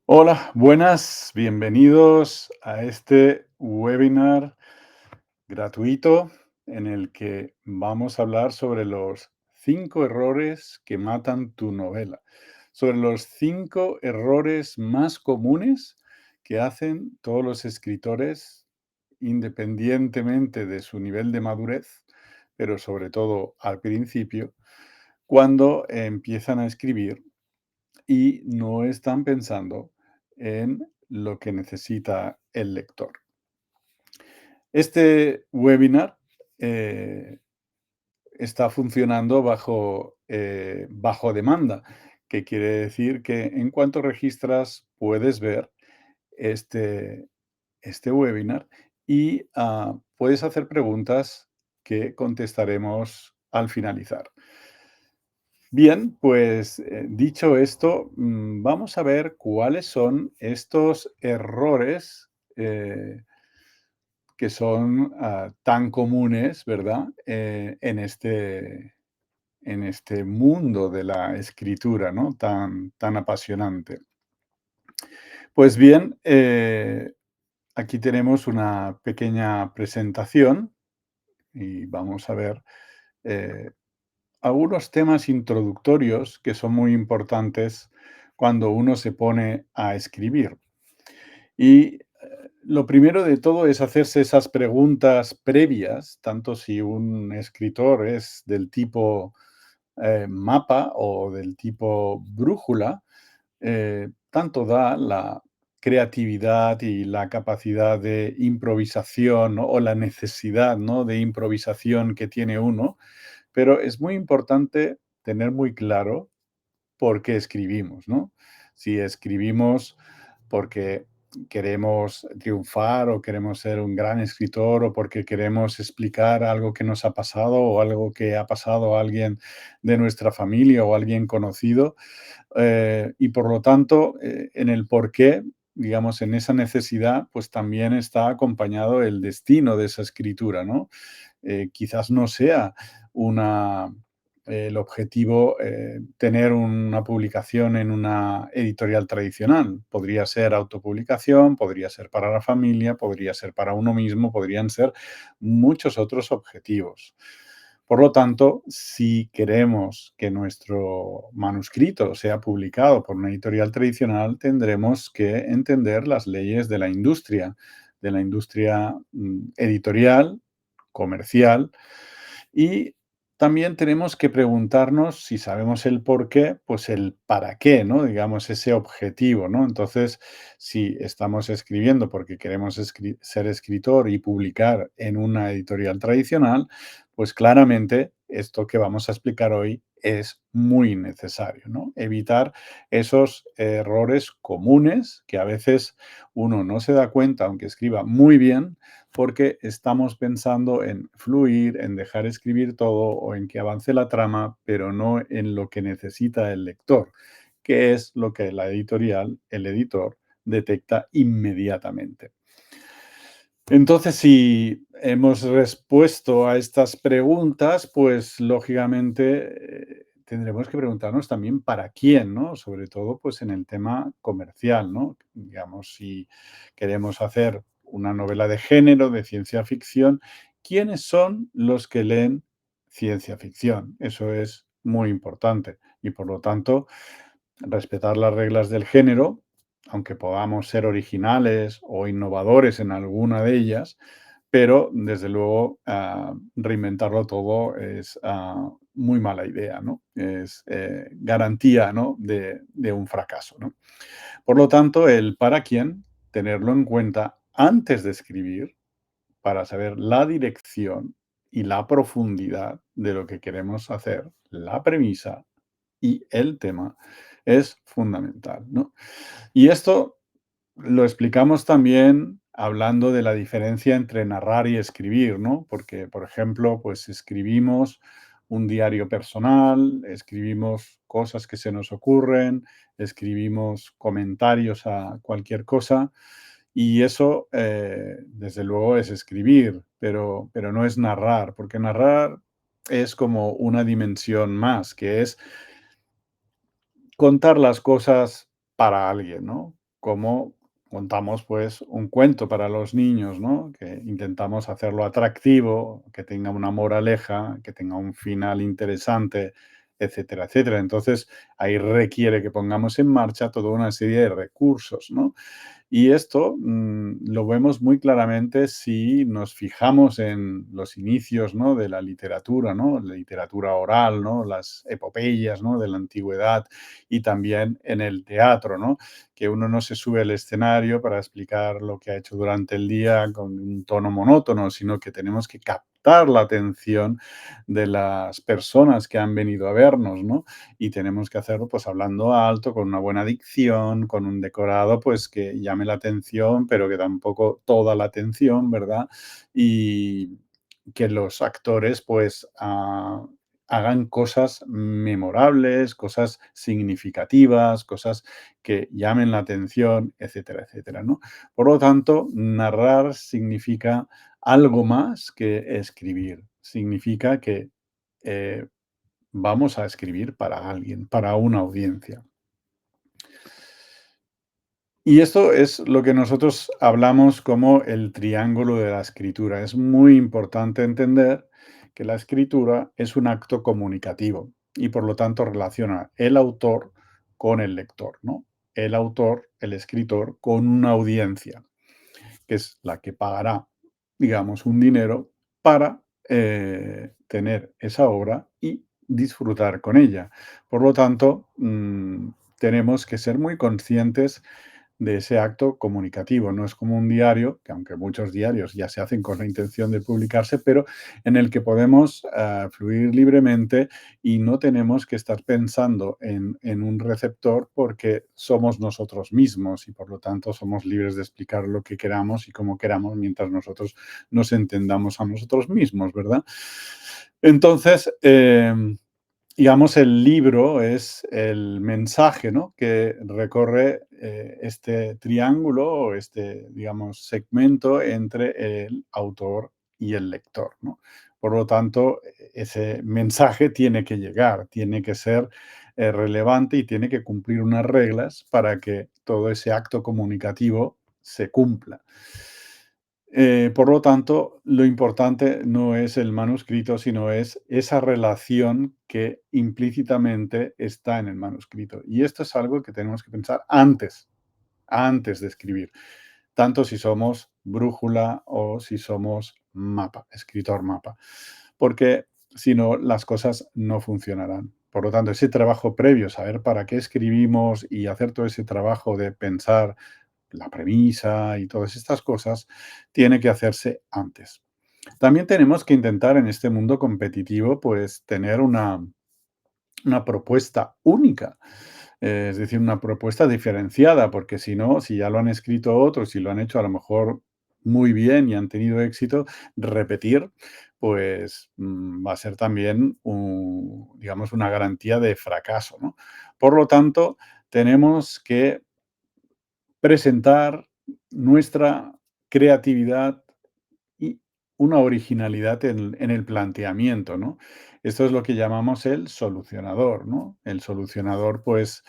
Hola, buenas, bienvenidos a este webinar gratuito en el que vamos a hablar sobre los 5 errores que matan tu novela, sobre los 5 errores más comunes que hacen todos los escritores independientemente de su nivel de madurez, pero sobre todo al principio, cuando empiezan a escribir y no están pensando en lo que necesita el lector. Este webinar eh, está funcionando bajo demanda, que quiere decir que en cuanto registras puedes ver este, este webinar y puedes hacer preguntas que contestaremos al finalizar. Bien, pues dicho esto, vamos a ver cuáles son estos errores que son tan comunes, ¿verdad? En este mundo de la escritura, ¿no? Tan apasionante. Pues bien, aquí tenemos una pequeña presentación y vamos a ver eh, algunos temas introductorios que son muy importantes cuando uno se pone a escribir. Y lo primero de todo es hacerse esas preguntas previas, tanto si un escritor es del tipo mapa o del tipo brújula, tanto da la creatividad y la capacidad de improvisación, ¿no? O la necesidad, ¿no? de improvisación que tiene uno, pero es muy importante tener muy claro por qué escribimos, ¿no? Si escribimos porque queremos triunfar o queremos ser un gran escritor o porque queremos explicar algo que nos ha pasado o algo que ha pasado a alguien de nuestra familia o a alguien conocido, y por lo tanto, en el porqué, digamos, en esa necesidad, pues también está acompañado el destino de esa escritura, ¿no? Quizás no sea una, el objetivo tener una publicación en una editorial tradicional. Podría ser autopublicación, podría ser para la familia, podría ser para uno mismo, podrían ser muchos otros objetivos. Por lo tanto, si queremos que nuestro manuscrito sea publicado por una editorial tradicional, tendremos que entender las leyes de la industria editorial, comercial, y también tenemos que preguntarnos, si sabemos el por qué, pues el para qué, ¿no? Digamos, ese objetivo, ¿no? Entonces, si estamos escribiendo porque queremos ser escritor y publicar en una editorial tradicional, pues claramente esto que vamos a explicar hoy es muy necesario, ¿no? Evitar esos errores comunes que a veces uno no se da cuenta, aunque escriba muy bien, porque estamos pensando en fluir, en dejar escribir todo o en que avance la trama, pero no en lo que necesita el lector, que es lo que la editorial, el editor, detecta inmediatamente. Entonces, si hemos respuesto a estas preguntas, pues lógicamente tendremos que preguntarnos también para quién, ¿no? Sobre todo, pues en el tema comercial, ¿no? Digamos, si queremos hacer una novela de género, de ciencia ficción, ¿quiénes son los que leen ciencia ficción? Eso es muy importante y, por lo tanto, respetar las reglas del género, aunque podamos ser originales o innovadores en alguna de ellas, pero desde luego reinventarlo todo es muy mala idea, ¿no? Es garantía, ¿no? de un fracaso, ¿no? Por lo tanto, el para quién, tenerlo en cuenta antes de escribir para saber la dirección y la profundidad de lo que queremos hacer, la premisa y el tema es fundamental, ¿no? Y esto lo explicamos también hablando de la diferencia entre narrar y escribir, ¿no? Porque, por ejemplo, pues escribimos un diario personal, escribimos cosas que se nos ocurren, escribimos comentarios a cualquier cosa y eso, desde luego, es escribir, pero no es narrar, porque narrar es como una dimensión más, que es contar las cosas para alguien, ¿no? cómo contamos, pues, un cuento para los niños, ¿no? Que intentamos hacerlo atractivo, que tenga una moraleja, que tenga un final interesante, etcétera, etcétera. Entonces, ahí requiere que pongamos en marcha toda una serie de recursos, ¿no? Y esto lo vemos muy claramente si nos fijamos en los inicios, ¿no? De la literatura, ¿no? La literatura oral, ¿no? Las epopeyas, ¿no? De la antigüedad y también en el teatro, ¿no? Que uno no se sube al escenario para explicar lo que ha hecho durante el día con un tono monótono, sino que tenemos que captar la atención de las personas que han venido a vernos, ¿no? Y tenemos que hacerlo pues hablando alto, con una buena dicción, con un decorado pues que llame la atención, pero que tampoco toda la atención, ¿verdad? Y que los actores pues hagan cosas memorables, cosas significativas, cosas que llamen la atención, etcétera, etcétera, ¿no? Por lo tanto, narrar significa algo más que escribir. Significa que eh, vamos a escribir para alguien, para una audiencia. Y esto es lo que nosotros hablamos como el triángulo de la escritura. Es muy importante entender que la escritura es un acto comunicativo y por lo tanto relaciona el autor con el lector, ¿no? El autor, el escritor, con una audiencia, que es la que pagará, digamos, un dinero para tener esa obra y disfrutar con ella. Por lo tanto, tenemos que ser muy conscientes de ese acto comunicativo. No es como un diario, que aunque muchos diarios ya se hacen con la intención de publicarse, pero en el que podemos fluir libremente y no tenemos que estar pensando en un receptor porque somos nosotros mismos y por lo tanto somos libres de explicar lo que queramos y como queramos mientras nosotros nos entendamos a nosotros mismos, ¿verdad? Entonces, digamos, el libro es el mensaje, ¿no? Que recorre este triángulo o este, digamos, segmento entre el autor y el lector, ¿no? Por lo tanto, ese mensaje tiene que llegar, tiene que ser relevante y tiene que cumplir unas reglas para que todo ese acto comunicativo se cumpla. Por lo tanto, lo importante no es el manuscrito, sino es esa relación que implícitamente está en el manuscrito. Y esto es algo que tenemos que pensar antes de escribir, tanto si somos brújula o si somos mapa, escritor mapa, porque si no, las cosas no funcionarán. Por lo tanto, ese trabajo previo, saber para qué escribimos y hacer todo ese trabajo de pensar la premisa y todas estas cosas, tiene que hacerse antes. También tenemos que intentar en este mundo competitivo, pues tener una propuesta única, es decir, una propuesta diferenciada, porque si no, si ya lo han escrito otros y lo han hecho a lo mejor muy bien y han tenido éxito, repetir, pues va a ser también, digamos, una garantía de fracaso, ¿no? Por lo tanto, tenemos que presentar nuestra creatividad y una originalidad en el planteamiento, ¿no? Esto es lo que llamamos el solucionador, ¿no? El solucionador, pues,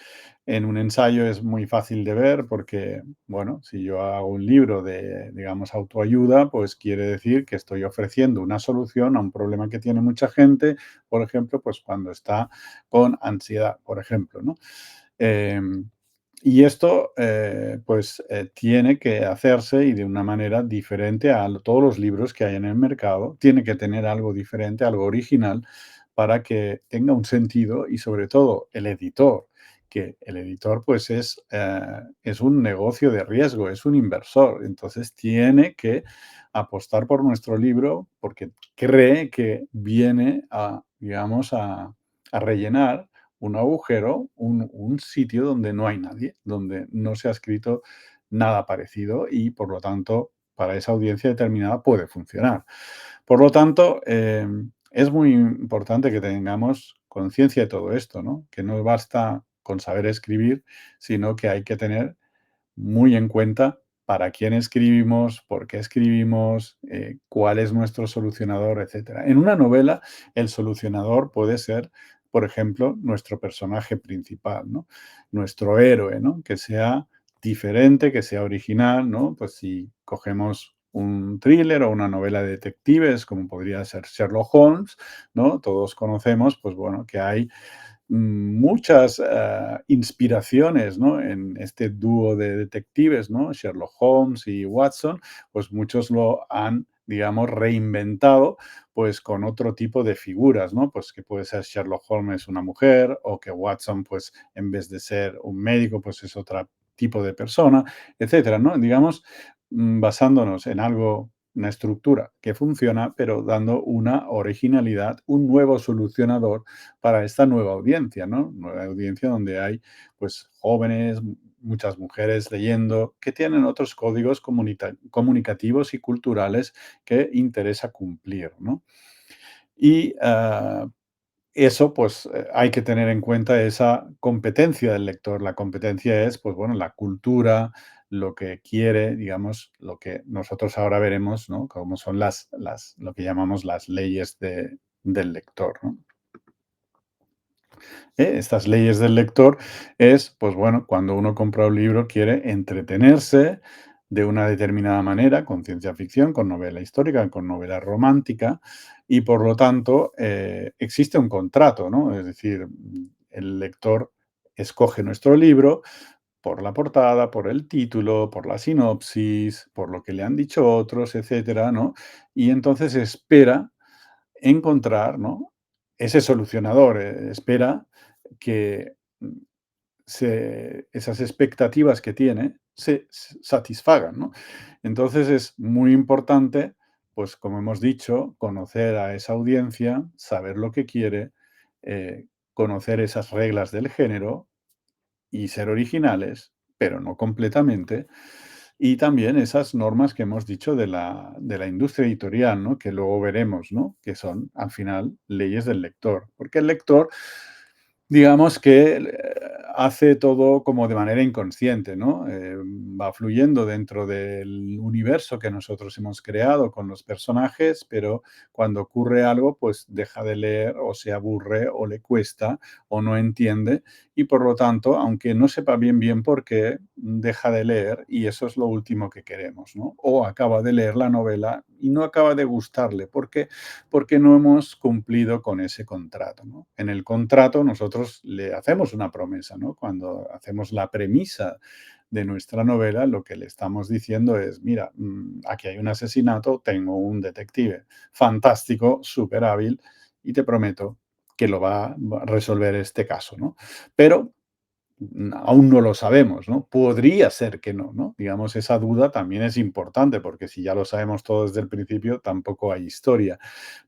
en un ensayo es muy fácil de ver porque, bueno, si yo hago un libro de, digamos, autoayuda, pues quiere decir que estoy ofreciendo una solución a un problema que tiene mucha gente, por ejemplo, pues cuando está con ansiedad, por ejemplo, ¿no? Em, y esto, pues, tiene que hacerse y de una manera diferente a todos los libros que hay en el mercado. Tiene que tener algo diferente, algo original, para que tenga un sentido y sobre todo el editor, que el editor pues es un negocio de riesgo, es un inversor. Entonces tiene que apostar por nuestro libro porque cree que viene a, digamos, a rellenar un agujero, un sitio donde no hay nadie, donde no se ha escrito nada parecido y, por lo tanto, para esa audiencia determinada puede funcionar. Por lo tanto, es muy importante que tengamos conciencia de todo esto, ¿no? Que no basta con saber escribir, sino que hay que tener muy en cuenta para quién escribimos, por qué escribimos, cuál es nuestro solucionador, etcétera. En una novela, el solucionador puede ser, por ejemplo, nuestro personaje principal, ¿no? Nuestro héroe, ¿no? Que sea diferente, que sea original, ¿no? Pues si cogemos un thriller o una novela de detectives, como podría ser Sherlock Holmes, ¿no? Todos conocemos, pues bueno, que hay muchas inspiraciones, ¿no? En este dúo de detectives, ¿no? Sherlock Holmes y Watson, pues muchos lo han, digamos, reinventado, pues con otro tipo de figuras, ¿no? Pues que puede ser Sherlock Holmes una mujer o que Watson, pues en vez de ser un médico, pues es otro tipo de persona, etcétera, ¿no? Digamos, basándonos en algo, una estructura que funciona, pero dando una originalidad, un nuevo solucionador para esta nueva audiencia, ¿no? Nueva audiencia donde hay, pues, jóvenes, muchas mujeres leyendo, que tienen otros códigos comunicativos y culturales que interesa cumplir, ¿no? Y eso, pues, hay que tener en cuenta esa competencia del lector. La competencia es, pues bueno, la cultura, lo que quiere, digamos, lo que nosotros ahora veremos, ¿no? Cómo son lo que llamamos las leyes del lector, ¿no? Estas leyes del lector es, pues bueno, cuando uno compra un libro quiere entretenerse de una determinada manera, con ciencia ficción, con novela histórica, con novela romántica, y por lo tanto existe un contrato, ¿no? Es decir, el lector escoge nuestro libro por la portada, por el título, por la sinopsis, por lo que le han dicho otros, etcétera, ¿no? Y entonces espera encontrar, ¿no? Ese solucionador, espera que esas expectativas que tiene se satisfagan, ¿no? Entonces es muy importante, pues como hemos dicho, conocer a esa audiencia, saber lo que quiere, conocer esas reglas del género y ser originales, pero no completamente. Y también esas normas que hemos dicho de la industria editorial, ¿no? Que luego veremos, ¿no? Que son, al final, leyes del lector. Porque el lector, digamos que hace todo como de manera inconsciente, ¿no? Va fluyendo dentro del universo que nosotros hemos creado con los personajes, pero cuando ocurre algo, pues deja de leer o se aburre o le cuesta o no entiende y por lo tanto, aunque no sepa bien por qué, deja de leer y eso es lo último que queremos, ¿no? O acaba de leer la novela y no acaba de gustarle. ¿Por qué? Porque no hemos cumplido con ese contrato, ¿no? En el contrato nosotros le hacemos una promesa, ¿no? Cuando hacemos la premisa de nuestra novela, lo que le estamos diciendo es, mira, aquí hay un asesinato, tengo un detective fantástico, súper hábil, y te prometo que lo va a resolver este caso, ¿no? Pero aún no lo sabemos, ¿no? Podría ser que no, ¿no? Digamos, esa duda también es importante, porque si ya lo sabemos todo desde el principio, tampoco hay historia.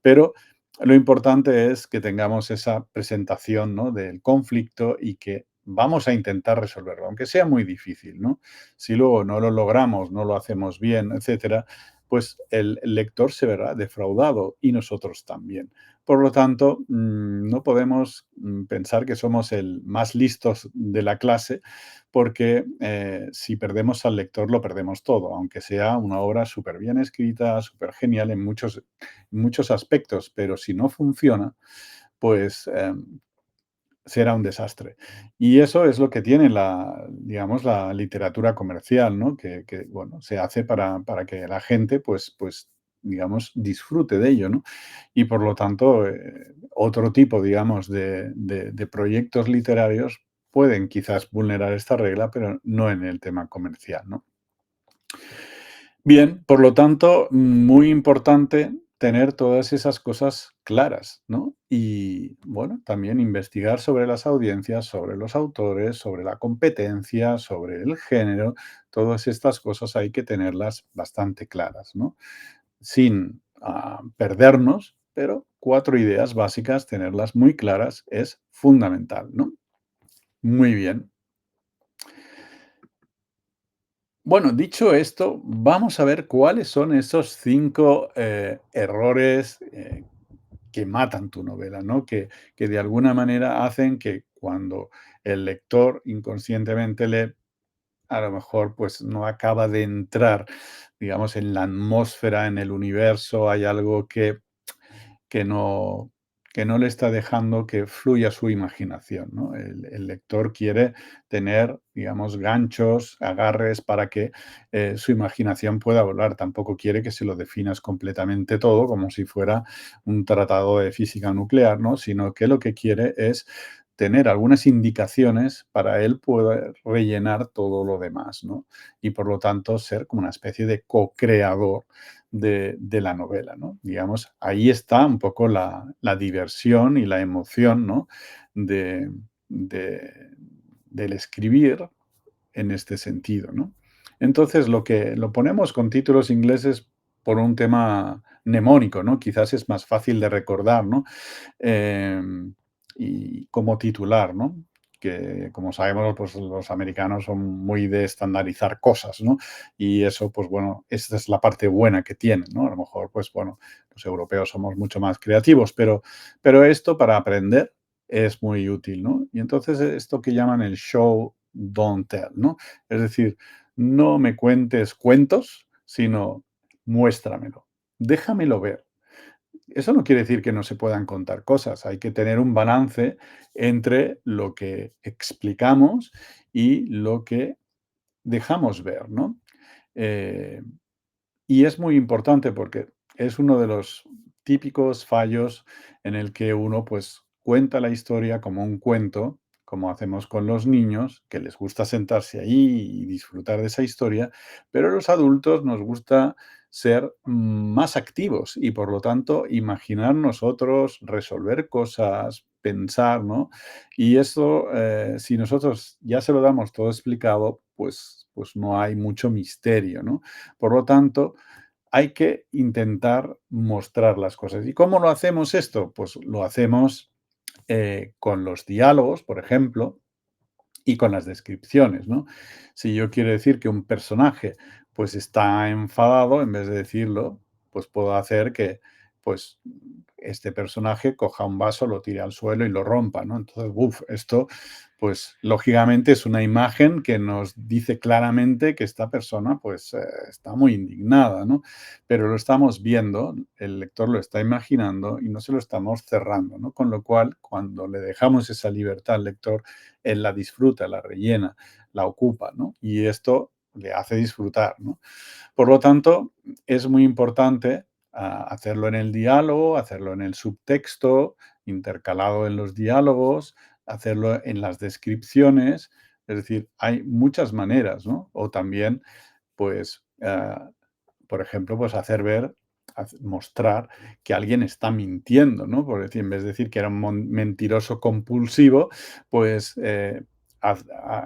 Pero lo importante es que tengamos esa presentación, ¿no? Del conflicto y que vamos a intentar resolverlo, aunque sea muy difícil, ¿no? Si luego no lo logramos, no lo hacemos bien, etcétera, pues el lector se verá defraudado y nosotros también. Por lo tanto, no podemos pensar que somos el más listos de la clase, porque si perdemos al lector lo perdemos todo, aunque sea una obra súper bien escrita, súper genial en muchos aspectos, pero si no funciona, pues será un desastre. Y eso es lo que tiene digamos, la literatura comercial, ¿no? Bueno, se hace para que la gente, pues, digamos, disfrute de ello, ¿no? Y por lo tanto, otro tipo, digamos, de proyectos literarios pueden quizás vulnerar esta regla, pero no en el tema comercial, ¿no? Bien, por lo tanto, muy importante tener todas esas cosas claras, ¿no? Y bueno, también investigar sobre las audiencias, sobre los autores, sobre la competencia, sobre el género, todas estas cosas hay que tenerlas bastante claras, ¿no? Sin perdernos, pero 4 ideas básicas, tenerlas muy claras es fundamental, ¿no? Muy bien. Bueno, dicho esto, vamos a ver cuáles son esos 5 errores, que matan tu novela, ¿no? Que de alguna manera hacen que cuando el lector inconscientemente lee, a lo mejor, pues, no acaba de entrar, digamos, en la atmósfera, en el universo, hay algo que no que no le está dejando que fluya su imaginación, ¿no? El lector quiere tener, digamos, ganchos, agarres para que su imaginación pueda volar. Tampoco quiere que se lo definas completamente todo como si fuera un tratado de física nuclear, ¿no? Sino que lo que quiere es tener algunas indicaciones para él poder rellenar todo lo demás, ¿no? Y por lo tanto ser como una especie de co-creador de la novela, ¿no? Digamos, ahí está un poco la diversión y la emoción, ¿no? de, de- del escribir en este sentido, ¿no? Entonces, lo ponemos con títulos ingleses por un tema mnemónico, ¿no? Quizás es más fácil de recordar, ¿no? Y como titular, ¿no? Que como sabemos, pues los americanos son muy de estandarizar cosas, ¿no? Y eso, pues bueno, esta es la parte buena que tienen, ¿no? A lo mejor, pues bueno, los europeos somos mucho más creativos, pero esto para aprender es muy útil, ¿no? Y entonces esto que llaman el show, don't tell, ¿no? Es decir, no me cuentes cuentos, sino muéstramelo, déjamelo ver. Eso no quiere decir que no se puedan contar cosas, hay que tener un balance entre lo que explicamos y lo que dejamos ver, ¿no? Eh, y es muy importante porque es uno de los típicos fallos en el que uno pues cuenta la historia como un cuento, como hacemos con los niños, que les gusta sentarse ahí y disfrutar de esa historia, pero los adultos nos gusta ser más activos y por lo tanto imaginar nosotros, resolver cosas, pensar, ¿no? Y eso, si nosotros ya se lo damos todo explicado, pues no hay mucho misterio, ¿no? Por lo tanto, hay que intentar mostrar las cosas. ¿Y cómo lo hacemos esto? Pues lo hacemos con los diálogos, por ejemplo, y con las descripciones, ¿no? Si yo quiero decir que un personaje pues está enfadado, en vez de decirlo, pues puedo hacer que pues este personaje coja un vaso, lo tire al suelo y lo rompa, ¿no? Entonces, esto pues lógicamente es una imagen que nos dice claramente que esta persona pues está muy indignada, ¿no? Pero lo estamos viendo, el lector lo está imaginando y no se lo estamos cerrando, ¿no? Con lo cual, cuando le dejamos esa libertad al lector, él la disfruta, la rellena, la ocupa, ¿no? Y esto le hace disfrutar, ¿no? Por lo tanto, es muy importante hacerlo en el diálogo, hacerlo en el subtexto, intercalado en los diálogos, hacerlo en las descripciones. Es decir, hay muchas maneras, ¿no? O también, pues, por ejemplo, pues hacer ver, mostrar que alguien está mintiendo, ¿no? Por decir, en vez de decir que era un mentiroso compulsivo, pues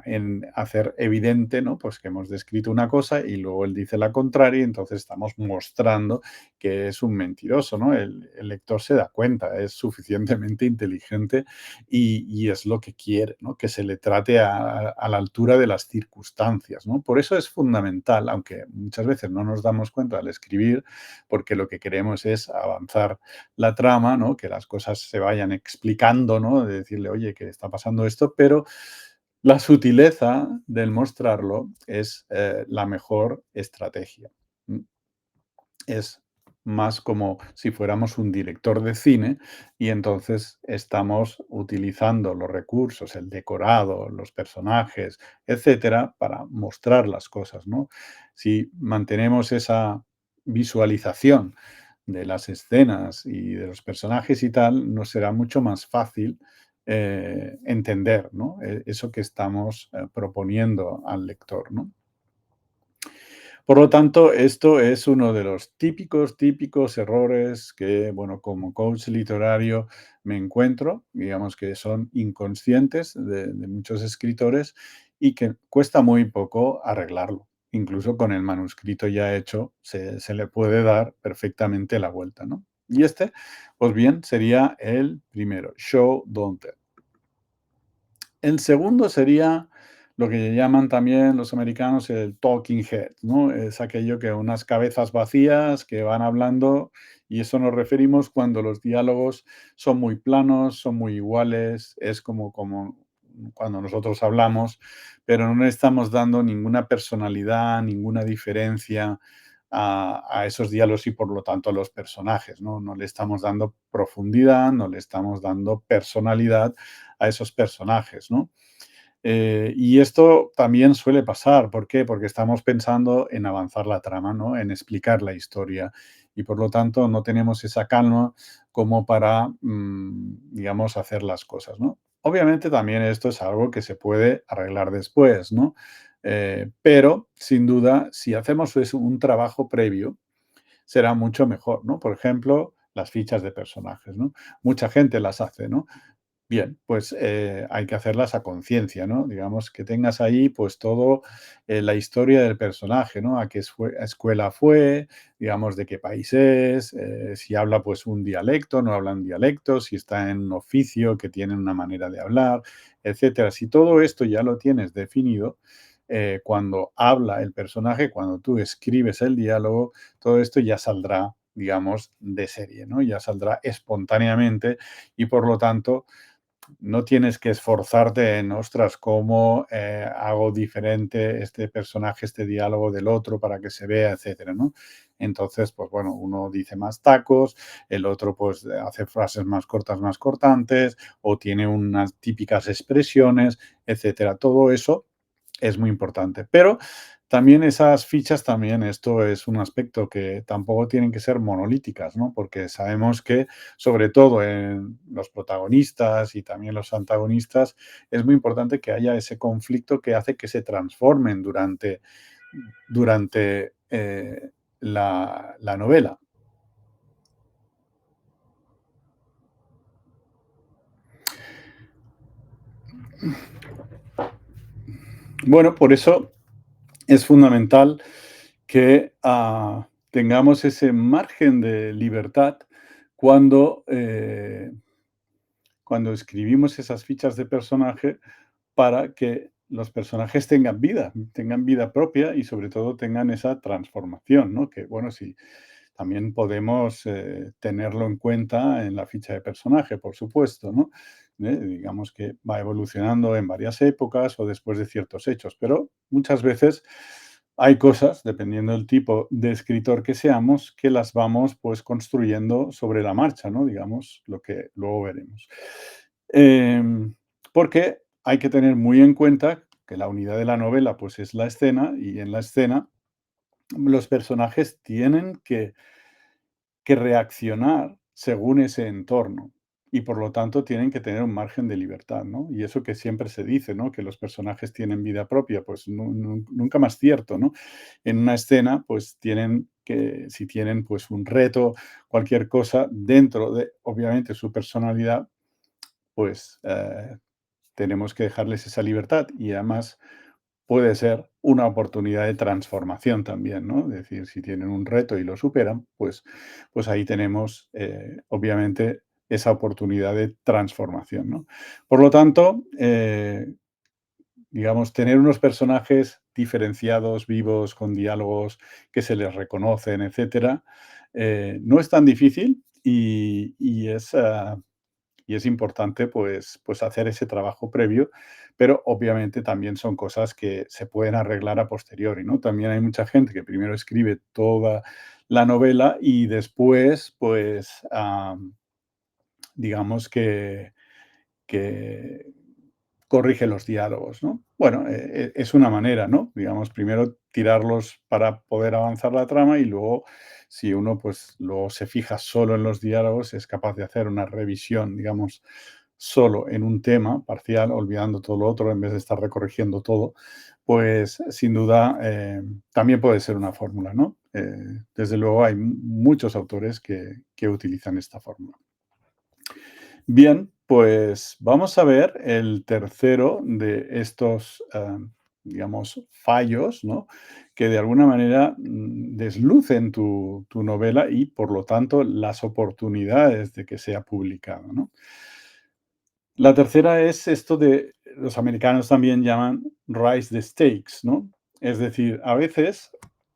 en hacer evidente, ¿no? Pues que hemos descrito una cosa y luego él dice la contraria y entonces estamos mostrando que es un mentiroso, ¿no? El lector se da cuenta, es suficientemente inteligente y es lo que quiere, ¿no? Que se le trate a la altura de las circunstancias, ¿no? Por eso es fundamental, aunque muchas veces no nos damos cuenta al escribir, porque lo que queremos es avanzar la trama, ¿no? Que las cosas se vayan explicando, ¿no? De decirle, oye, que está pasando esto, pero la sutileza del mostrarlo es la mejor estrategia. ¿Mm? Es más como si fuéramos un director de cine y entonces estamos utilizando los recursos, el decorado, los personajes, etcétera, para mostrar las cosas, ¿no? Si mantenemos esa visualización de las escenas y de los personajes y tal, nos será mucho más fácil entender, ¿no? Eso que estamos proponiendo al lector, ¿no? Por lo tanto, esto es uno de los típicos errores que, bueno, como coach literario me encuentro, digamos que son inconscientes de muchos escritores y que cuesta muy poco arreglarlo. Incluso con el manuscrito ya hecho se le puede dar perfectamente la vuelta, ¿no? Y este, pues bien, sería el primero, show, don't tell. El segundo sería lo que llaman también los americanos el talking head, ¿no? Es aquello que unas cabezas vacías que van hablando y eso nos referimos cuando los diálogos son muy planos, son muy iguales, es como cuando nosotros hablamos, pero no le estamos dando ninguna personalidad, ninguna diferencia a esos diálogos y por lo tanto a los personajes, ¿no? No le estamos dando profundidad, no le estamos dando personalidad a esos personajes, ¿no? Y esto también suele pasar, ¿por qué? Porque estamos pensando en avanzar la trama, ¿no? En explicar la historia y por lo tanto no tenemos esa calma como para, digamos, hacer las cosas, ¿no? Obviamente también esto es algo que se puede arreglar después, ¿no? Pero sin duda, si hacemos un trabajo previo, será mucho mejor, ¿no? Por ejemplo, las fichas de personajes, ¿no? Mucha gente las hace, ¿no? Bien, pues, hay que hacerlas a conciencia, ¿no? Digamos, que tengas ahí, pues, todo, la historia del personaje, ¿no? A qué escuela fue, digamos, de qué país es, si habla, pues, un dialecto, no habla un dialecto, si está en un oficio que tiene una manera de hablar, etcétera. Si todo esto ya lo tienes definido, cuando habla el personaje, cuando tú escribes el diálogo, todo esto ya saldrá, digamos, de serie, ¿no? Ya saldrá espontáneamente y, por lo tanto, no tienes que esforzarte en, ostras, cómo hago diferente este personaje, este diálogo del otro para que se vea, etcétera, ¿no? Entonces, pues bueno, uno dice más tacos, el otro pues hace frases más cortas, más cortantes, o tiene unas típicas expresiones, etcétera. Todo eso es muy importante. Pero también esas fichas, también esto es un aspecto que tampoco tienen que ser monolíticas, ¿no? Porque sabemos que, sobre todo en los protagonistas y también los antagonistas, es muy importante que haya ese conflicto que hace que se transformen durante la novela. Bueno, por eso es fundamental que tengamos ese margen de libertad cuando, cuando escribimos esas fichas de personaje para que los personajes tengan vida propia y sobre todo tengan esa transformación, ¿no? Que bueno, sí, también podemos tenerlo en cuenta en la ficha de personaje, por supuesto, ¿no? Digamos que va evolucionando en varias épocas o después de ciertos hechos, pero muchas veces hay cosas, dependiendo del tipo de escritor que seamos, que las vamos pues construyendo sobre la marcha, ¿no? Digamos, lo que luego veremos. Em, Porque hay que tener muy en cuenta que la unidad de la novela pues es la escena y en la escena los personajes tienen que reaccionar según ese entorno y por lo tanto tienen que tener un margen de libertad, ¿no? Y eso que siempre se dice, ¿no? Que los personajes tienen vida propia, pues nunca más cierto, ¿no? En una escena, pues tienen que, si tienen pues un reto, cualquier cosa, dentro de, obviamente, su personalidad, pues tenemos que dejarles esa libertad y además puede ser una oportunidad de transformación también, ¿no? Es decir, si tienen un reto y lo superan, pues ahí tenemos, obviamente, esa oportunidad de transformación, ¿no? Por lo tanto, digamos, tener unos personajes diferenciados, vivos, con diálogos que se les reconocen, etcétera, no es tan difícil y es importante, pues hacer ese trabajo previo, pero obviamente también son cosas que se pueden arreglar a posteriori, ¿no? También hay mucha gente que primero escribe toda la novela y después, pues, digamos que corrige los diálogos, ¿no? Bueno, es una manera, ¿no? Digamos, primero tirarlos para poder avanzar la trama y luego, si uno, pues, luego se fija solo en los diálogos, es capaz de hacer una revisión, digamos, solo en un tema parcial, olvidando todo lo otro en vez de estar recorrigiendo todo, pues, sin duda, también puede ser una fórmula, ¿no? Desde luego hay muchos autores que utilizan esta fórmula. Bien, pues vamos a ver el tercero de estos, digamos, fallos, ¿no? Que de alguna manera deslucen tu novela y, por lo tanto, las oportunidades de que sea publicado, ¿no? La tercera es esto de, los americanos también llaman rise the stakes, ¿no? Es decir, a veces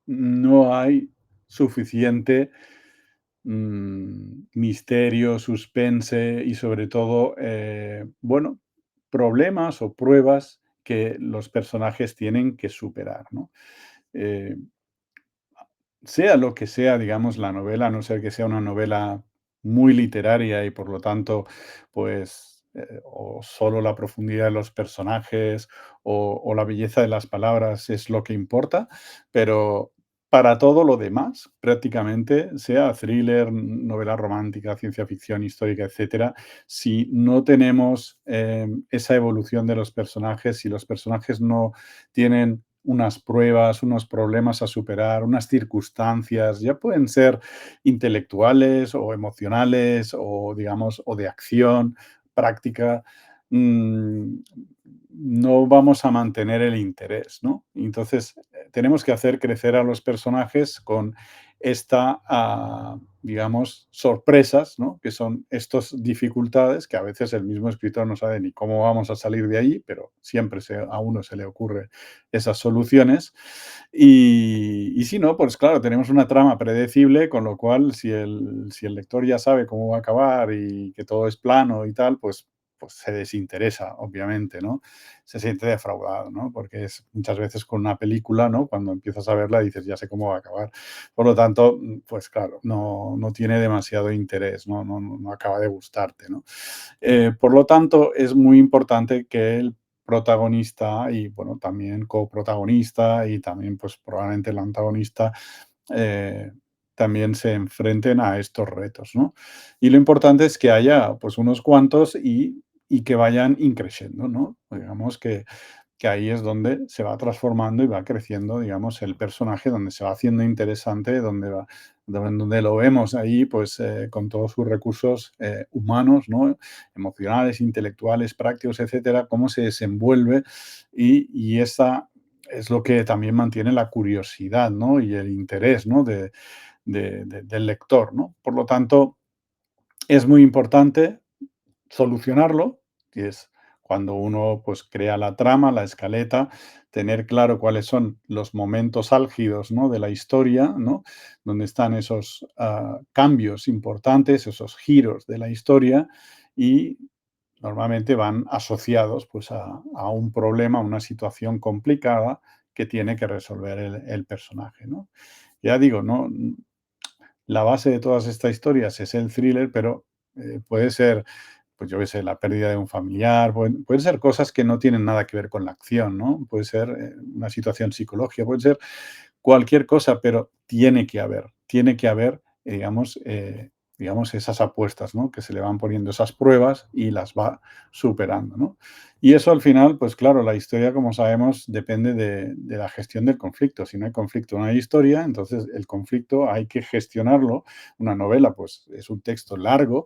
no hay suficiente misterio, suspense y sobre todo, bueno, problemas o pruebas que los personajes tienen que superar, ¿no? Eh, sea lo que sea, digamos, la novela, a no ser que sea una novela muy literaria y por lo tanto, pues, o solo la profundidad de los personajes o la belleza de las palabras es lo que importa, pero para todo lo demás, prácticamente, sea thriller, novela romántica, ciencia ficción, histórica, etcétera, si no tenemos, esa evolución de los personajes, si los personajes no tienen unas pruebas, unos problemas a superar, unas circunstancias, ya pueden ser intelectuales o emocionales o, digamos, o de acción práctica, mm, no vamos a mantener el interés, ¿no? Entonces, tenemos que hacer crecer a los personajes con esta, digamos, sorpresas, ¿no? Que son estas dificultades que a veces el mismo escritor no sabe ni cómo vamos a salir de ahí, pero siempre a uno se le ocurre esas soluciones. Y si no, pues claro, tenemos una trama predecible, con lo cual si el lector ya sabe cómo va a acabar y que todo es plano y tal, pues se desinteresa, obviamente, ¿no? Se siente defraudado, ¿no? Porque es muchas veces con una película, ¿no? Cuando empiezas a verla dices, ya sé cómo va a acabar. Por lo tanto, pues claro, no tiene demasiado interés, no acaba de gustarte, ¿no? Por lo tanto, es muy importante que el protagonista y, bueno, también coprotagonista y también, pues, probablemente el antagonista, eh, también se enfrenten a estos retos, ¿no? Y lo importante es que haya, pues, unos cuantos y que vayan increciendo, ¿no? Digamos que ahí es donde se va transformando y va creciendo, digamos, el personaje, donde se va haciendo interesante, donde lo vemos ahí, pues, con todos sus recursos, humanos, ¿no? Emocionales, intelectuales, prácticos, etcétera, cómo se desenvuelve y esa es lo que también mantiene la curiosidad, ¿no? Y el interés, ¿no? Del lector, ¿no? Por lo tanto, es muy importante solucionarlo, que es cuando uno, pues, crea la trama, la escaleta, tener claro cuáles son los momentos álgidos, ¿no?, de la historia, ¿no?, donde están esos, cambios importantes, esos giros de la historia, y normalmente van asociados, pues, a un problema, a una situación complicada que tiene que resolver el personaje, ¿no? Ya digo, la base de todas estas historias es el thriller, pero, puede ser, pues yo qué sé, la pérdida de un familiar, pueden ser cosas que no tienen nada que ver con la acción, ¿no? Puede ser, una situación psicológica, puede ser cualquier cosa, pero tiene que haber, digamos, esas apuestas, ¿no? Que se le van poniendo esas pruebas y las va superando, ¿no? Y eso al final, pues claro, la historia, como sabemos, depende de la gestión del conflicto. Si no hay conflicto, no hay historia, entonces el conflicto hay que gestionarlo. Una novela, pues es un texto largo,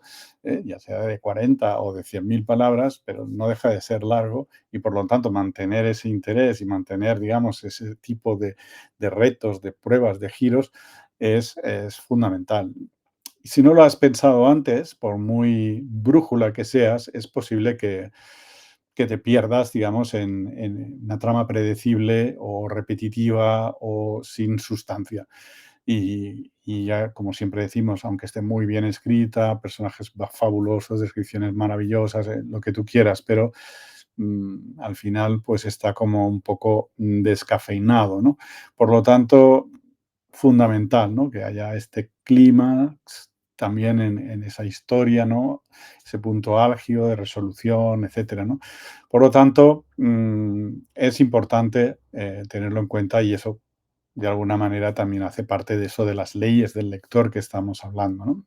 ya sea de 40 o de 100.000 palabras, pero no deja de ser largo y por lo tanto mantener ese interés y mantener, digamos, ese tipo de retos, de pruebas, de giros, es fundamental. Y si no lo has pensado antes, por muy brújula que seas, es posible que te pierdas, digamos, en una trama predecible o repetitiva o sin sustancia. Y ya, como siempre decimos, aunque esté muy bien escrita, personajes fabulosos, descripciones maravillosas, lo que tú quieras, pero al final pues está como un poco descafeinado, ¿no? Por lo tanto, fundamental, ¿no? Que haya este clímax también en esa historia, ¿no? Ese punto álgido de resolución, etcétera, ¿no? Por lo tanto, es importante tenerlo en cuenta y eso de alguna manera también hace parte de eso de las leyes del lector que estamos hablando, ¿no?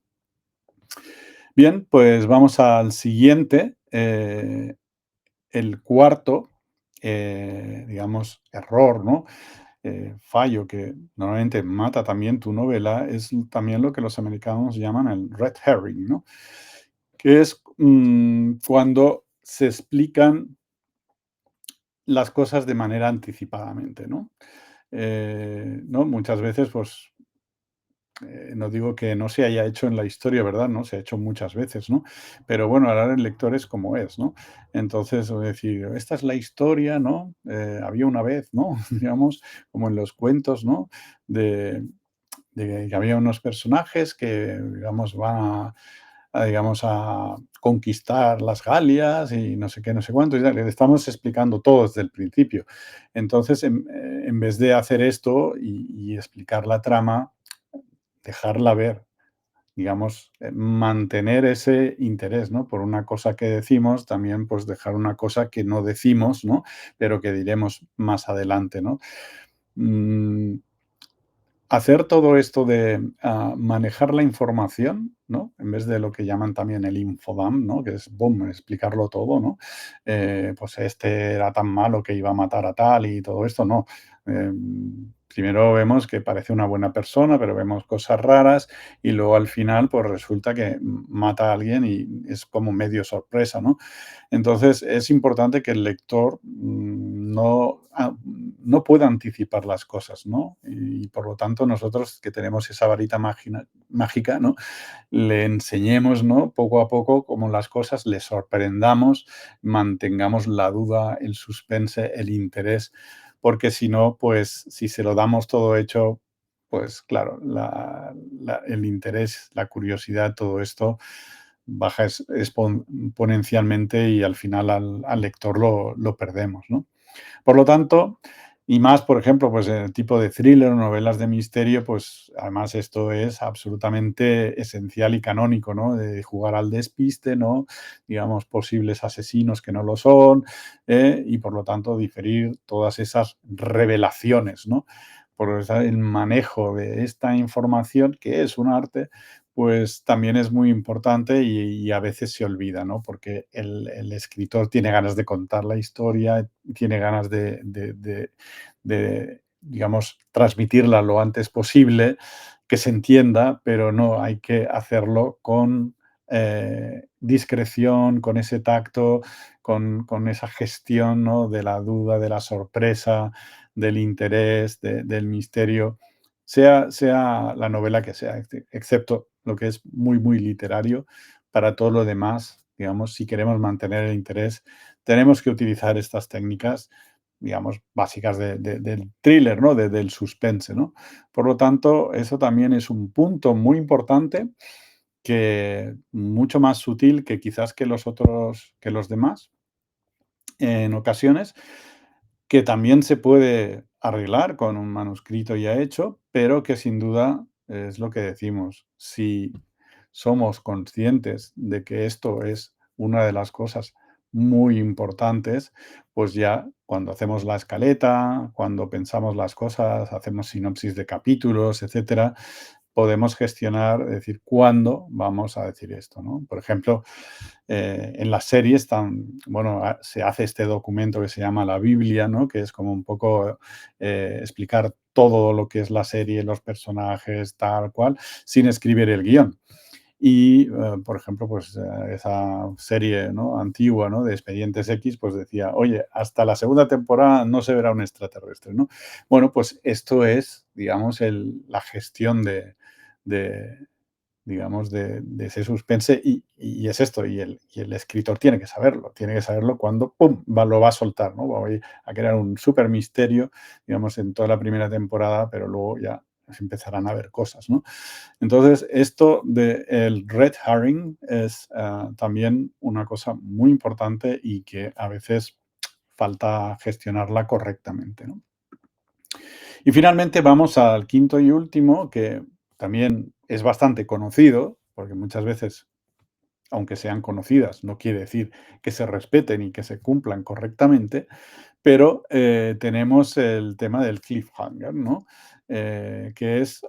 Bien, pues vamos al siguiente. El cuarto, digamos, error, ¿no? Fallo que normalmente mata también tu novela es también lo que los americanos llaman el red herring, ¿no? Que es cuando se explican las cosas de manera anticipadamente, ¿no? ¿No? Muchas veces, pues, no digo que no se haya hecho en la historia, ¿verdad? ¿No? Se ha hecho muchas veces, ¿no? Pero bueno, ahora el lector es como es, ¿no? Entonces, es decir, esta es la historia, ¿no? Había una vez, ¿no? Digamos, como en los cuentos, ¿no? De, de que había unos personajes que, digamos, van digamos, a conquistar las Galias y no sé qué, no sé cuánto, y tal. Le estamos explicando todo desde el principio. Entonces, en vez de hacer esto y explicar la trama, dejarla ver, digamos, mantener ese interés, ¿no? Por una cosa que decimos, también, pues, dejar una cosa que no decimos, ¿no? Pero que diremos más adelante, ¿no? Mm, Hacer todo esto de, manejar la información, ¿no? En vez de lo que llaman también el infodump, ¿no? Que es, bum, explicarlo todo, ¿no? Pues este era tan malo que iba a matar a tal y todo esto, no. Primero vemos que parece una buena persona, pero vemos cosas raras y luego al final, pues resulta que mata a alguien y es como medio sorpresa, ¿no? Entonces, es importante que el lector no pueda anticipar las cosas, ¿no? Y por lo tanto, nosotros que tenemos esa varita mágica, ¿no? Le enseñemos, ¿no? Poco a poco cómo las cosas, le sorprendamos, mantengamos la duda, el suspense, el interés, porque si no, pues si se lo damos todo hecho, pues claro, el interés, la curiosidad, todo esto baja exponencialmente y al final al lector lo perdemos, ¿no? Por lo tanto, y más, por ejemplo, pues en el tipo de thriller o novelas de misterio, pues además esto es absolutamente esencial y canónico, ¿no? De jugar al despiste, ¿no? Digamos, posibles asesinos que no lo son, y por lo tanto diferir todas esas revelaciones, ¿no? Por eso el manejo de esta información, que es un arte, pues también es muy importante y a veces se olvida, ¿no? Porque el escritor tiene ganas de contar la historia, tiene ganas digamos, transmitirla lo antes posible, que se entienda, pero no, hay que hacerlo con discreción, con ese tacto, con esa gestión, ¿no? De la duda, de la sorpresa, del interés, del misterio, sea la novela que sea, excepto lo que es muy, muy literario. Para todo lo demás, digamos, si queremos mantener el interés, tenemos que utilizar estas técnicas, digamos, básicas del thriller, ¿no? Del suspense, ¿no? Por lo tanto, eso también es un punto muy importante, que mucho más sutil que quizás que los demás, en ocasiones, que también se puede arreglar con un manuscrito ya hecho, pero que sin duda es lo que decimos. Si somos conscientes de que esto es una de las cosas muy importantes, pues ya cuando hacemos la escaleta, cuando pensamos las cosas, hacemos sinopsis de capítulos, etcétera, podemos gestionar, es decir, cuándo vamos a decir esto, ¿no? Por ejemplo, en las series bueno, se hace este documento que se llama la Biblia, ¿no? Que es como un poco explicar todo lo que es la serie, los personajes, tal cual, sin escribir el guión. Y, por ejemplo, pues esa serie, ¿no? Antigua, ¿no? De Expedientes X, pues decía, oye, hasta la segunda temporada no se verá un extraterrestre, ¿no? Bueno, pues esto es, digamos, la gestión de, digamos, de ese suspense y es esto, y el escritor tiene que saberlo cuando, ¡pum!, lo va a soltar, ¿no? Voy a crear un súper misterio, digamos, en toda la primera temporada, pero luego ya se empezarán a ver cosas, ¿no? Entonces, esto del red herring es también una cosa muy importante y que a veces falta gestionarla correctamente, ¿no? Y finalmente vamos al quinto y último, que también es bastante conocido, porque muchas veces, aunque sean conocidas, no quiere decir que se respeten y que se cumplan correctamente, pero tenemos el tema del cliffhanger, ¿no? Que es,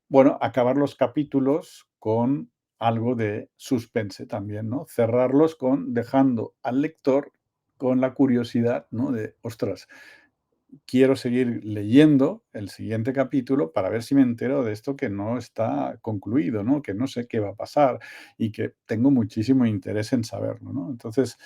bueno, acabar los capítulos con algo de suspense también, ¿no? Cerrarlos dejando al lector con la curiosidad, ¿no? De, ostras, quiero seguir leyendo el siguiente capítulo para ver si me entero de esto que no está concluido, ¿no? Que no sé qué va a pasar y que tengo muchísimo interés en saberlo, ¿no? Entonces,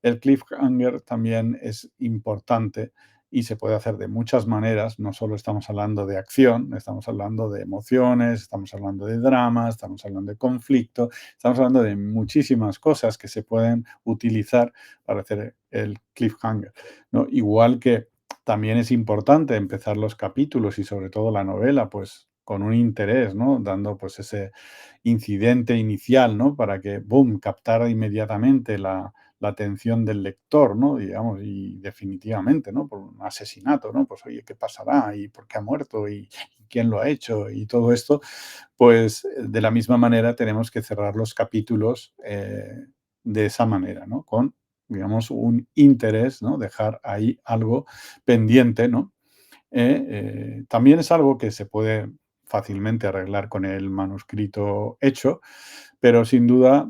el cliffhanger también es importante y se puede hacer de muchas maneras. No solo estamos hablando de acción, estamos hablando de emociones, estamos hablando de drama, estamos hablando de conflicto, estamos hablando de muchísimas cosas que se pueden utilizar para hacer el cliffhanger, ¿no? Igual que también es importante empezar los capítulos y sobre todo la novela, pues con un interés, ¿no? Dando pues ese incidente inicial, ¿no? Para que, boom, captara inmediatamente la atención del lector, ¿no? Digamos, y definitivamente, ¿no? Por un asesinato, ¿no? Pues oye, ¿qué pasará? ¿Y por qué ha muerto? ¿Y quién lo ha hecho? Y todo esto, pues de la misma manera tenemos que cerrar los capítulos de esa manera, ¿no? Con, digamos, un interés, ¿no? Dejar ahí algo pendiente, ¿no? También es algo que se puede fácilmente arreglar con el manuscrito hecho, pero sin duda,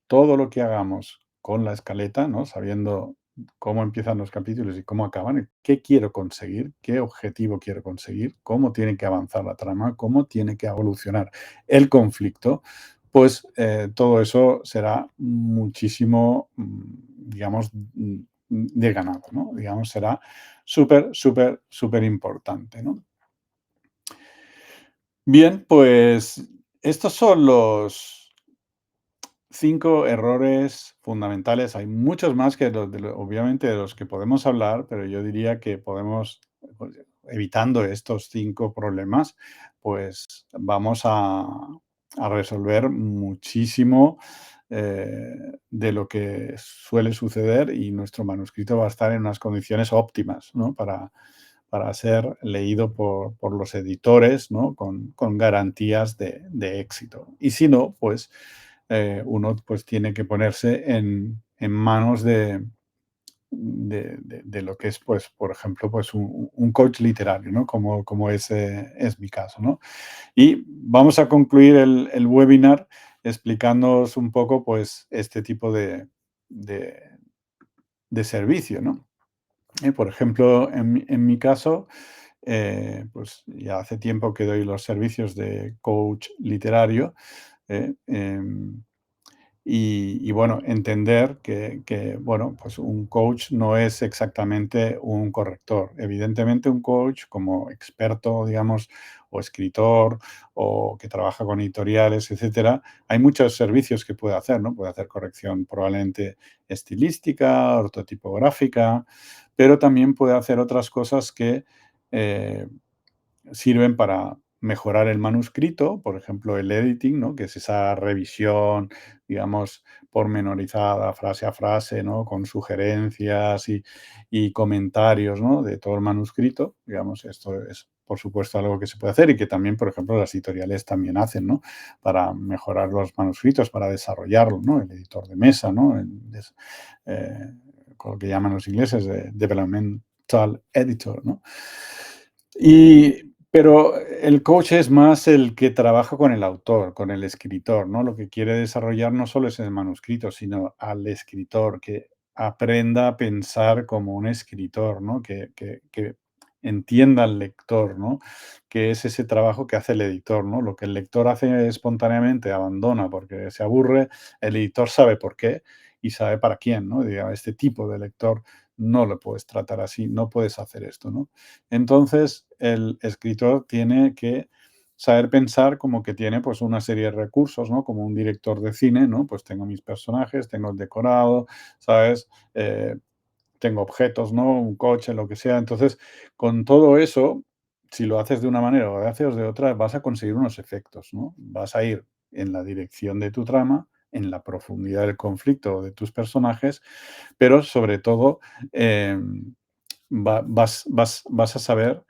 todo lo que hagamos con la escaleta, ¿no? Sabiendo cómo empiezan los capítulos y cómo acaban, y qué quiero conseguir, qué objetivo quiero conseguir, cómo tiene que avanzar la trama, cómo tiene que evolucionar el conflicto, pues todo eso será muchísimo, digamos, de ganado, ¿no? Digamos, será súper, súper, súper importante, ¿no? Bien, pues estos son los 5 errores fundamentales. Hay muchos más que obviamente de los que podemos hablar, pero yo diría que podemos, pues, evitando estos 5 problemas, pues vamos a resolver muchísimo de lo que suele suceder y nuestro manuscrito va a estar en unas condiciones óptimas, ¿no? Para ser leído por los editores, ¿no? Con garantías de éxito. Y si no, pues uno pues tiene que ponerse en manos de lo que es, pues, por ejemplo, pues un coach literario, ¿no? Como es mi caso, ¿no? Y vamos a concluir el webinar explicándoos un poco, pues, este tipo de, de servicio, ¿no? Por ejemplo, en mi caso, pues ya hace tiempo que doy los servicios de coach literario. eh, em, y bueno, entender que, bueno, pues un coach no es exactamente un corrector. Evidentemente, un coach como experto, digamos, o escritor, o que trabaja con editoriales, etcétera, hay muchos servicios que puede hacer, ¿no? Puede hacer corrección probablemente estilística, ortotipográfica, pero también puede hacer otras cosas que eh, sirven para mejorar el manuscrito, por ejemplo, el editing, ¿no? Que es esa revisión, digamos, pormenorizada, frase a frase, ¿no? Con sugerencias y comentarios, ¿no? De todo el manuscrito. Digamos, esto es, por supuesto, algo que se puede hacer y que también, por ejemplo, las editoriales también hacen, ¿no? Para mejorar los manuscritos, para desarrollarlo, ¿no? El editor de mesa, ¿no? Eh, con lo que llaman los ingleses de developmental editor, ¿no? Pero el coach es más el que trabaja con el autor, con el escritor, ¿no? Lo que quiere desarrollar no solo es el manuscrito, sino al escritor, que aprenda a pensar como un escritor, ¿no? Que entienda al lector, ¿no? Que es ese trabajo que hace el editor, ¿no? Lo que el lector hace espontáneamente, abandona porque se aburre, el editor sabe por qué y sabe para quién, ¿no? Diga, este tipo de lector no lo puedes tratar así, no puedes hacer esto, ¿no? Entonces, el escritor tiene que saber pensar como que tiene pues una serie de recursos, ¿no? Como un director de cine, ¿no? Pues tengo mis personajes, tengo el decorado, ¿sabes? Tengo objetos, ¿no? Un coche, lo que sea. Entonces, con todo eso, si lo haces de una manera o lo haces de otra, vas a conseguir unos efectos, ¿no? Vas a ir en la dirección de tu trama, en la profundidad del conflicto de tus personajes, pero sobre todo, em, vas a saber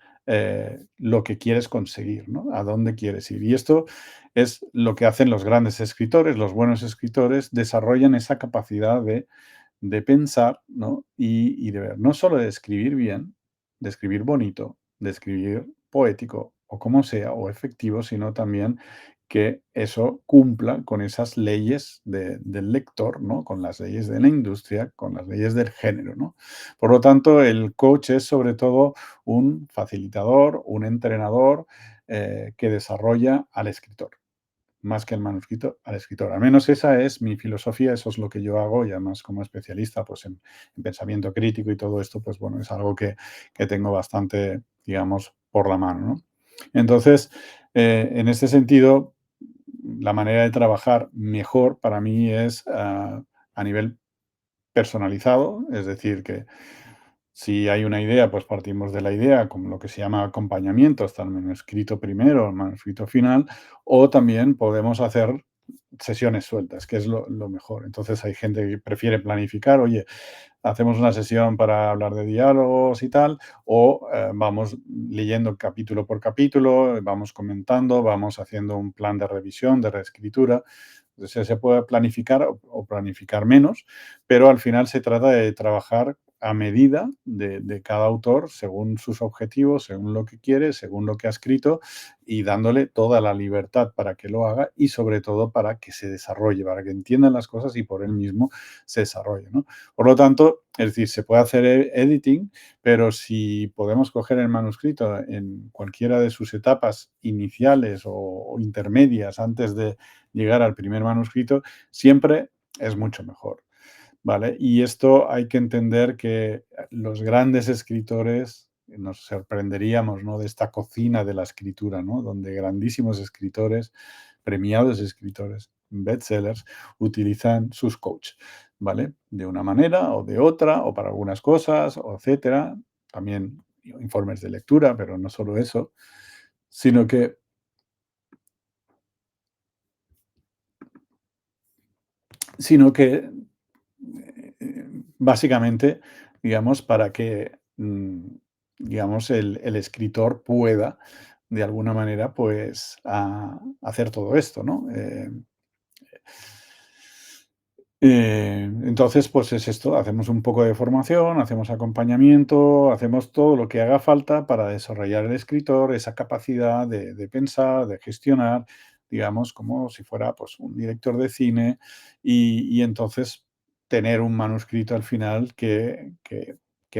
lo que quieres conseguir, ¿no? A dónde quieres ir. Y esto es lo que hacen los grandes escritores, los buenos escritores, desarrollan esa capacidad de pensar, ¿no? Y de ver, no solo de escribir bien, de escribir bonito, de escribir poético o como sea, o efectivo, sino también que eso cumpla con esas leyes del lector, ¿no? Con las leyes de la industria, con las leyes del género, ¿no? Por lo tanto, el coach es sobre todo un facilitador, un entrenador que desarrolla al escritor más que el manuscrito al escritor. Al menos esa es mi filosofía, eso es lo que yo hago y además como especialista pues en pensamiento crítico y todo esto, pues bueno, es algo que tengo bastante, digamos, por la mano, ¿no? Entonces, en este sentido, la manera de trabajar mejor para mí es a nivel personalizado, es decir, que Si hay una idea, pues partimos de la idea, como lo que se llama acompañamiento, está el manuscrito primero, el manuscrito final, o también podemos hacer sesiones sueltas, que es lo mejor. Entonces hay gente que prefiere planificar, oye, hacemos una sesión para hablar de diálogos y tal, o vamos leyendo capítulo por capítulo, vamos comentando, vamos haciendo un plan de revisión, de reescritura. Entonces, se puede planificar o planificar menos, pero al final se trata de trabajar a medida de cada autor, según sus objetivos, según lo que quiere, según lo que ha escrito, y dándole toda la libertad para que lo haga y sobre todo para que se desarrolle, para que entienda las cosas y por él mismo se desarrolle, ¿no? Por lo tanto, es decir, se puede hacer editing, pero si podemos coger el manuscrito en cualquiera de sus etapas iniciales o intermedias antes de llegar al primer manuscrito, siempre es mucho mejor, ¿vale? Y esto hay que entender que los grandes escritores nos sorprenderíamos, ¿no? De esta cocina de la escritura, ¿no? Donde grandísimos escritores, premiados escritores, bestsellers, utilizan sus coach, ¿vale? De una manera o de otra, o para algunas cosas, o etcétera. También informes de lectura, pero no solo eso, sino que, sino que básicamente, digamos, para que, digamos, el escritor pueda, de alguna manera, pues, hacer todo esto, ¿no? Entonces, pues es esto, hacemos un poco de formación, hacemos acompañamiento, hacemos todo lo que haga falta para desarrollar el escritor esa capacidad de pensar, de gestionar, digamos, como si fuera pues, un director de cine y entonces tener un manuscrito al final que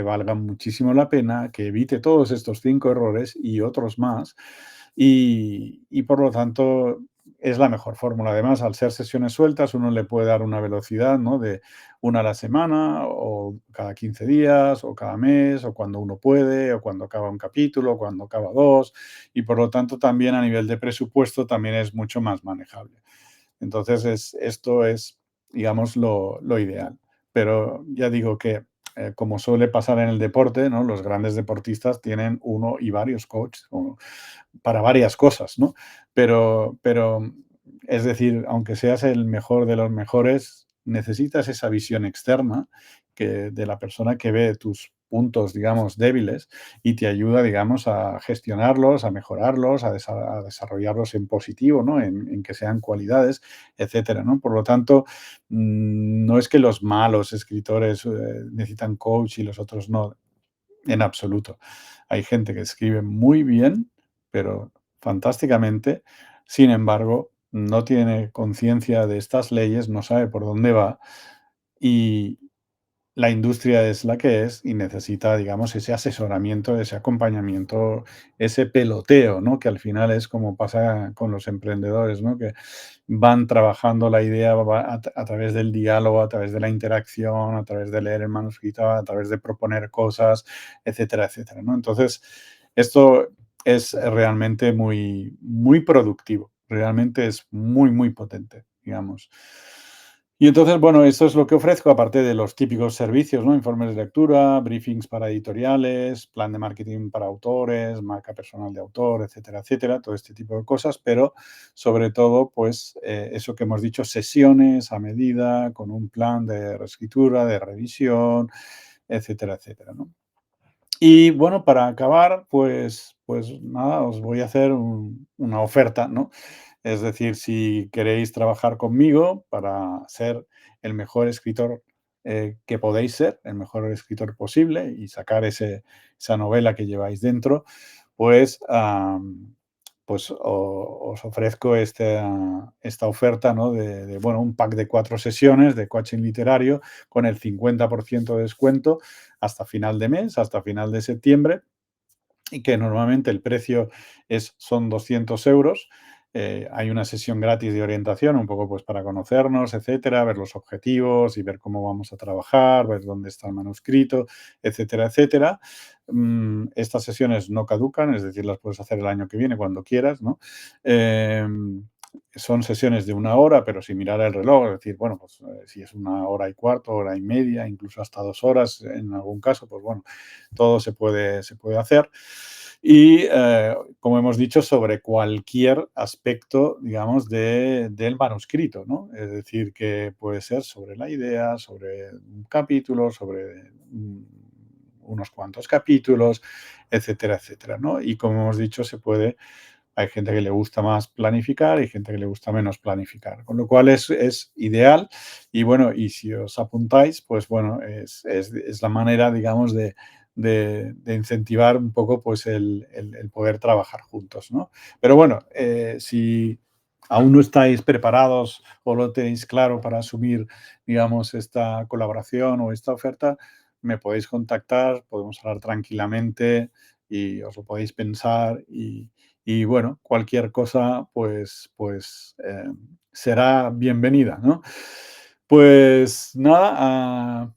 valga muchísimo la pena, que evite todos estos 5 errores y otros más y por lo tanto es la mejor fórmula. Además, al ser sesiones sueltas, uno le puede dar una velocidad, ¿no? De una a la semana, o cada 15 días, o cada mes, o cuando uno puede, o cuando acaba un capítulo, o cuando acaba dos, y por lo tanto también a nivel de presupuesto también es mucho más manejable. Entonces, esto es, digamos, lo ideal. Pero ya digo que, como suele pasar en el deporte, ¿no? Los grandes deportistas tienen uno y varios coaches, para varias cosas, ¿no? Pero, es decir, aunque seas el mejor de los mejores, necesitas esa visión externa de la persona que ve tus puntos, digamos, débiles y te ayuda, digamos, a gestionarlos, a mejorarlos, a desarrollarlos en positivo, ¿no? En que sean cualidades, etcétera, ¿no? Por lo tanto, no es que los malos escritores necesitan coach y los otros no. En absoluto. Hay gente que escribe muy bien, pero fantásticamente. Sin embargo, no tiene conciencia de estas leyes, no sabe por dónde va y la industria es la que es y necesita, digamos, ese asesoramiento, ese acompañamiento, ese peloteo, ¿no? Que al final es como pasa con los emprendedores, ¿no? Que van trabajando la idea a través del diálogo, a través de la interacción, a través de leer el manuscrito, a través de proponer cosas, etcétera, etcétera, ¿no? Entonces, esto es realmente muy, muy productivo, realmente es muy, muy potente, digamos. Y entonces, bueno, esto es lo que ofrezco, aparte de los típicos servicios, ¿no? Informes de lectura, briefings para editoriales, plan de marketing para autores, marca personal de autor, etcétera, etcétera, todo este tipo de cosas, pero sobre todo, pues, eso que hemos dicho, sesiones a medida, con un plan de reescritura, de revisión, etcétera, etcétera, ¿no? Y bueno, para acabar, pues nada, os voy a hacer una oferta, ¿no? Es decir, si queréis trabajar conmigo para ser el mejor escritor que podéis ser, el mejor escritor posible y sacar esa novela que lleváis dentro, pues, pues os ofrezco esta oferta, ¿no? Bueno, un pack de 4 sesiones de coaching literario con el 50% de descuento hasta final de mes, hasta final de septiembre, y que normalmente el precio son 200 euros. Hay una sesión gratis de orientación, un poco pues para conocernos, etcétera, ver los objetivos y ver cómo vamos a trabajar, ver dónde está el manuscrito, etcétera, etcétera. Estas sesiones no caducan, es decir, las puedes hacer el año que viene cuando quieras, ¿no? son sesiones de 1 hora, pero sin mirar el reloj, es decir, bueno, pues si es 1 hora y cuarto, hora y media, incluso hasta 2 horas en algún caso, pues bueno, todo se puede hacer. Y como hemos dicho, sobre cualquier aspecto, digamos, del manuscrito, ¿no? Es decir, que puede ser sobre la idea, sobre un capítulo, sobre unos cuantos capítulos, etcétera, etcétera, ¿no? Y como hemos dicho, hay gente que le gusta más planificar y gente que le gusta menos planificar, con lo cual es ideal. Y bueno, y si os apuntáis, pues bueno, es la manera, digamos, de incentivar un poco pues el poder trabajar juntos, ¿no? Pero bueno, si aún no estáis preparados o lo tenéis claro para asumir, digamos, esta colaboración o esta oferta, me podéis contactar, podemos hablar tranquilamente y os lo podéis pensar y bueno, cualquier cosa, será bienvenida, ¿no? Pues nada,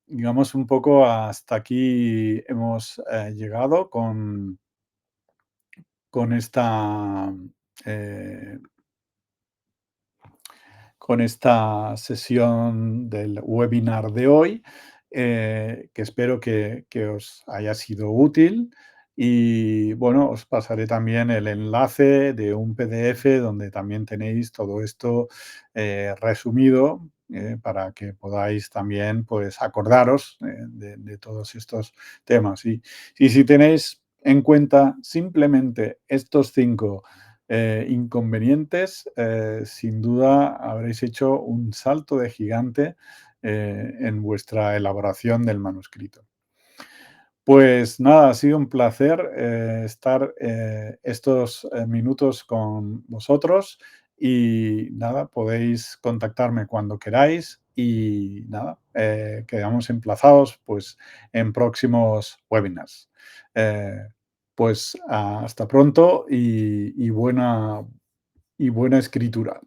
digamos un poco hasta aquí hemos llegado con eh, con esta sesión del webinar de hoy, que espero que os haya sido útil. Y bueno, os pasaré también el enlace de un PDF donde también tenéis todo esto resumido para que podáis también pues, acordaros de todos estos temas. Y si tenéis en cuenta simplemente estos 5 inconvenientes, sin duda habréis hecho un salto de gigante en vuestra elaboración del manuscrito. Pues nada, ha sido un placer estar estos minutos con vosotros y nada, podéis contactarme cuando queráis y nada, quedamos emplazados pues en próximos webinars. Eh, pues hasta pronto y buena escritura.